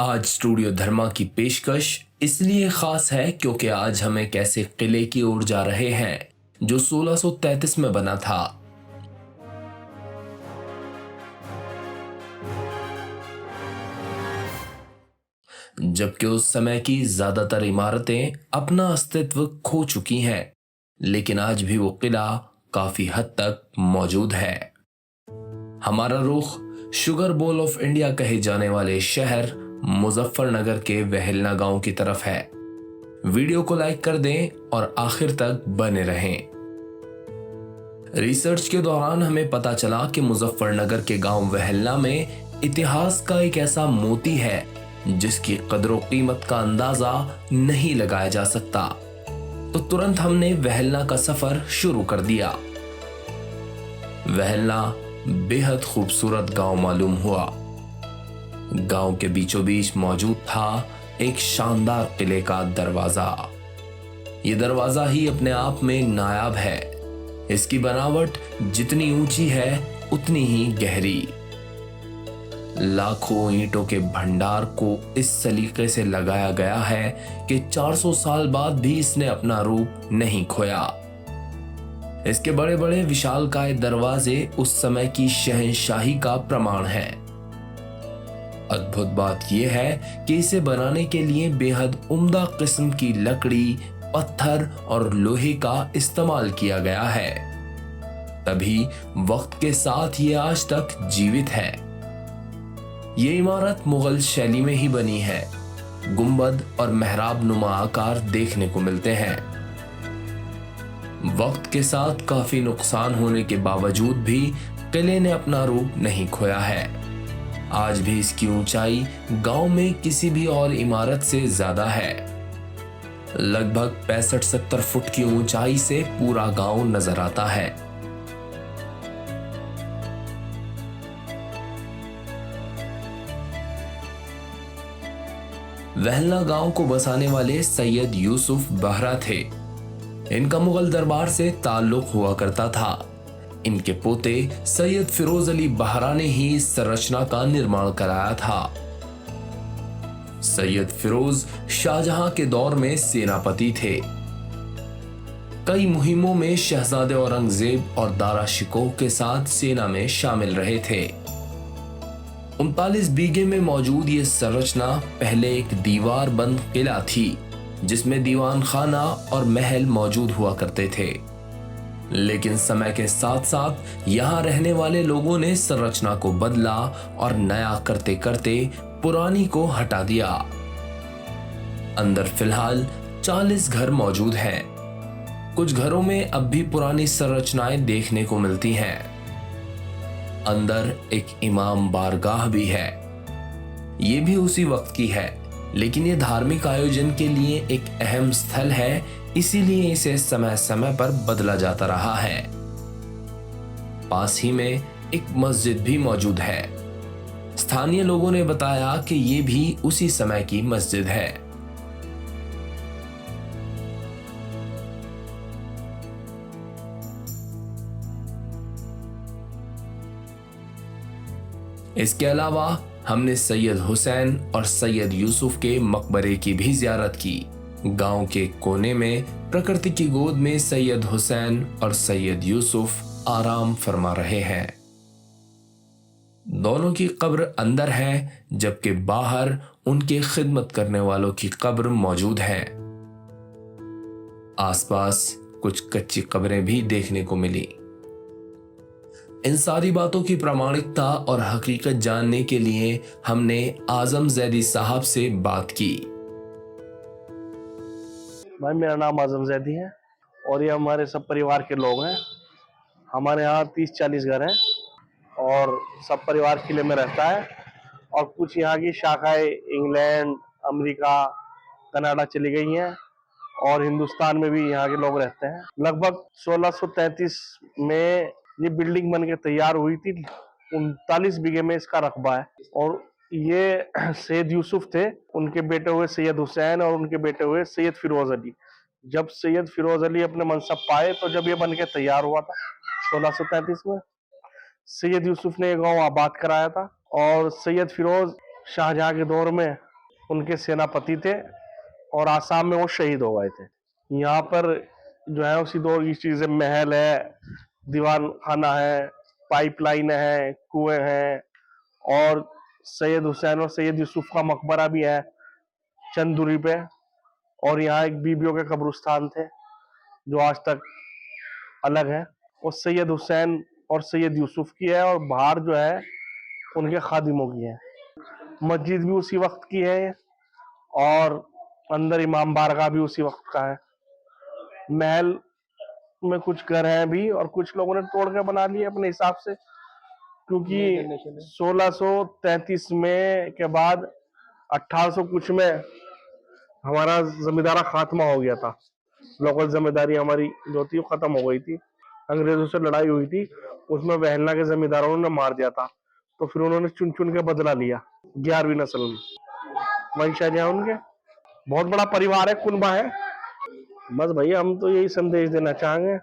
आज स्टूडियो धर्मा की पेशकश इसलिए खास है क्योंकि आज हम एक ऐसे किले की ओर जा रहे हैं जो 1633 में बना था। जबकि उस समय की ज्यादातर इमारतें अपना अस्तित्व खो चुकी हैं, लेकिन आज भी वो किला काफी हद तक मौजूद है। हमारा रुख शुगर बोल ऑफ इंडिया कहे जाने वाले शहर मुजफ्फरनगर के वेहलना गांव की तरफ है। वीडियो को लाइक कर दें और आखिर तक बने रहें। रिसर्च के दौरान हमें पता चला कि मुजफ्फरनगर के गांव वेहलना में इतिहास का एक ऐसा मोती है जिसकी कदर कीमत का अंदाजा नहीं लगाया जा सकता। तो तुरंत हमने वेहलना का सफर शुरू कर दिया। वेहलना बेहद खूबसूरत गांव मालूम हुआ। गांव के बीचों बीच मौजूद था एक शानदार किले का दरवाजा। यह दरवाजा ही अपने आप में नायाब है। इसकी बनावट जितनी ऊंची है उतनी ही गहरी। लाखों ईंटों के भंडार को इस सलीके से लगाया गया है कि 400 साल बाद भी इसने अपना रूप नहीं खोया। इसके बड़े बड़े विशालकाय दरवाजे उस समय की शहंशाही का प्रमाण है। अद्भुत बात यह है कि इसे बनाने के लिए बेहद उम्दा किस्म की लकड़ी, पत्थर और लोहे का इस्तेमाल किया गया है। तभी वक्त के साथ ये आज तक जीवित है। ये इमारत मुगल शैली में ही बनी है। गुंबद और मेहराब नुमा आकार देखने को मिलते हैं। वक्त के साथ काफी नुकसान होने के बावजूद भी किले ने अपना रूप नहीं खोया है। आज भी इसकी ऊंचाई गांव में किसी भी और इमारत से ज्यादा है। लगभग 65-70 फुट की ऊंचाई से पूरा गांव नजर आता है। वेहलना गांव को बसाने वाले सैयद यूसुफ बहरा थे। इनका मुगल दरबार से ताल्लुक हुआ करता था। इनके पोते सैयद फिरोज अली बहरा ने ही इस संरचना का निर्माण कराया था। सैयद फिरोज शाहजहां के दौर में सेनापति थे। कई मुहिमों में शहजादे औरंगजेब और दारा शिकोह के साथ सेना में शामिल रहे थे। 39 बीघे में मौजूद ये संरचना पहले एक दीवार बंद किला थी जिसमें दीवान खाना और महल मौजूद हुआ करते थे। लेकिन समय के साथ साथ यहां रहने वाले लोगों ने संरचना को बदला और नया करते करते पुरानी को हटा दिया। अंदर फिलहाल 40 घर मौजूद हैं। कुछ घरों में अब भी पुरानी संरचनाएं देखने को मिलती हैं। अंदर एक इमाम बारगाह भी है। ये भी उसी वक्त की है, लेकिन ये धार्मिक आयोजन के लिए एक अहम स्थल है, इसीलिए इसे समय समय पर बदला जाता रहा है। पास ही में एक मस्जिद भी मौजूद है। स्थानीय लोगों ने बताया कि ये भी उसी समय की मस्जिद है। इसके अलावा हमने सैयद हुसैन और सैयद यूसुफ के मकबरे की भी जियारत की। गांव के कोने में प्रकृति की गोद में सैयद हुसैन और सैयद यूसुफ आराम फरमा रहे हैं। दोनों की कब्र अंदर है, जबकि बाहर उनके खिदमत करने वालों की कब्र मौजूद है। आसपास कुछ कच्ची कब्रें भी देखने को मिली। इन सारी बातों की प्रामाणिकता और हकीकत जानने के लिए हमने आजम जैदी साहब से बात की। भाई मेरा नाम आजम जैदी है और ये हमारे सब परिवार के लोग हैं। हमारे यहाँ 30-40 घर हैं और सब परिवार किले में रहता है। और कुछ यहाँ की शाखाएं इंग्लैंड, अमेरिका, कनाडा चली गई हैं और हिंदुस्तान में भी यहाँ के लोग रहते हैं। लगभग 1633 में ये बिल्डिंग बन के तैयार हुई थी। 39 बीघे में इसका रकबा है। और ये सैयद यूसुफ थे, उनके बेटे हुए सैयद हुसैन और उनके बेटे हुए सैयद फिरोज अली। जब सैयद फिरोज अली अपने मनसब पाए तो जब ये बन के तैयार हुआ था 1633 में, सैयद यूसुफ ने ये गांव आबाद कराया था। और सैयद फिरोज शाहजहां के दौर में उनके सेनापति थे और आसाम में वो शहीद हो गए थे। यहाँ पर जो है उसी दौर की चीजें, महल है, दीवान खाना है, पाइपलाइन है, कुएं हैं, और सैयद हुसैन और सैयद यूसुफ का मकबरा भी है चंद दूरी पे। और यहाँ एक बीबियों के कब्रिस्तान थे जो आज तक अलग है। वो सैयद हुसैन और सैयद यूसुफ की है और बाहर जो है उनके खादिमों की है। मस्जिद भी उसी वक्त की है और अंदर इमाम बारगाह भी उसी वक्त का है। महल में कुछ घर हैं भी और कुछ लोगों ने तोड़ के बना लिए अपने हिसाब से, क्योंकि 1633 में के बाद 1800 कुछ में हमारा जमींदारा खात्मा हो गया था। लोकल जमींदारी हमारी जो थी वो खत्म हो गई थी। अंग्रेजों से लड़ाई हुई थी, उसमें वहलना के जमींदारों ने मार दिया था, तो फिर उन्होंने चुन चुन के बदला लिया। 11वीं नस्ल में वंशज है उनके, बहुत बड़ा परिवार है, कुनबा है। बस भैया हम तो यही संदेश देना चाहेंगे,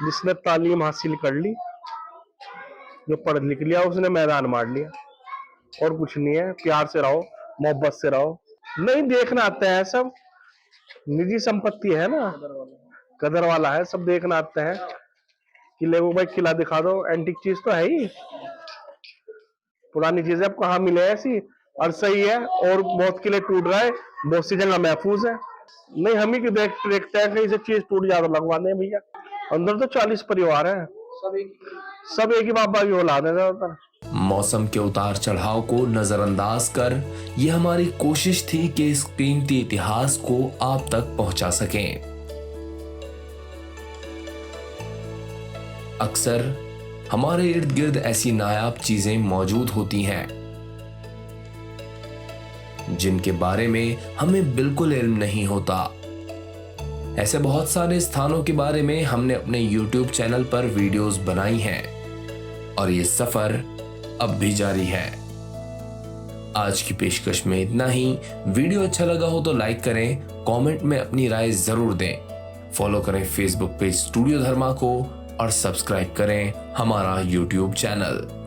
जिसने तालीम हासिल कर ली, जो पढ़ लिख लिया, उसने मैदान मार लिया, और कुछ नहीं है। प्यार से रहो, मोहब्बत से रहो। नहीं देखना आते हैं सब, निजी संपत्ति है ना, कदर वाला है, सब देखना आते हैं। किले को भाई किला दिखा दो, एंटीक चीज तो है ही, पुरानी चीजें अब कहाँ मिले ऐसी। और सही है, और बहुत किले टूट रहा है, बहुत सी जगह महफूज है। नहीं हम ही देखते हैं कहीं से चीज टूट जाए तो लगवा दें भैया। अंदर तो 40 परिवार है, सब एक ही बाबा की औलाद है ज्यादातर। मौसम के उतार चढ़ाव को नजरअंदाज कर यह हमारी कोशिश थी कि इस कीमती इतिहास को आप तक पहुंचा सकें। अक्सर हमारे इर्द गिर्द ऐसी नायाब चीजें मौजूद होती हैं जिनके बारे में हमें बिल्कुल इल्म नहीं होता। ऐसे बहुत सारे स्थानों के बारे में हमने अपने YouTube चैनल पर वीडियोस बनाई हैं और ये सफर अब भी जारी है। आज की पेशकश में इतना ही। वीडियो अच्छा लगा हो तो लाइक करें, कमेंट में अपनी राय जरूर दें। फॉलो करें फेसबुक पेज स्टूडियो धर्मा को और सब्सक्राइब करें हमारा YouTube चैनल।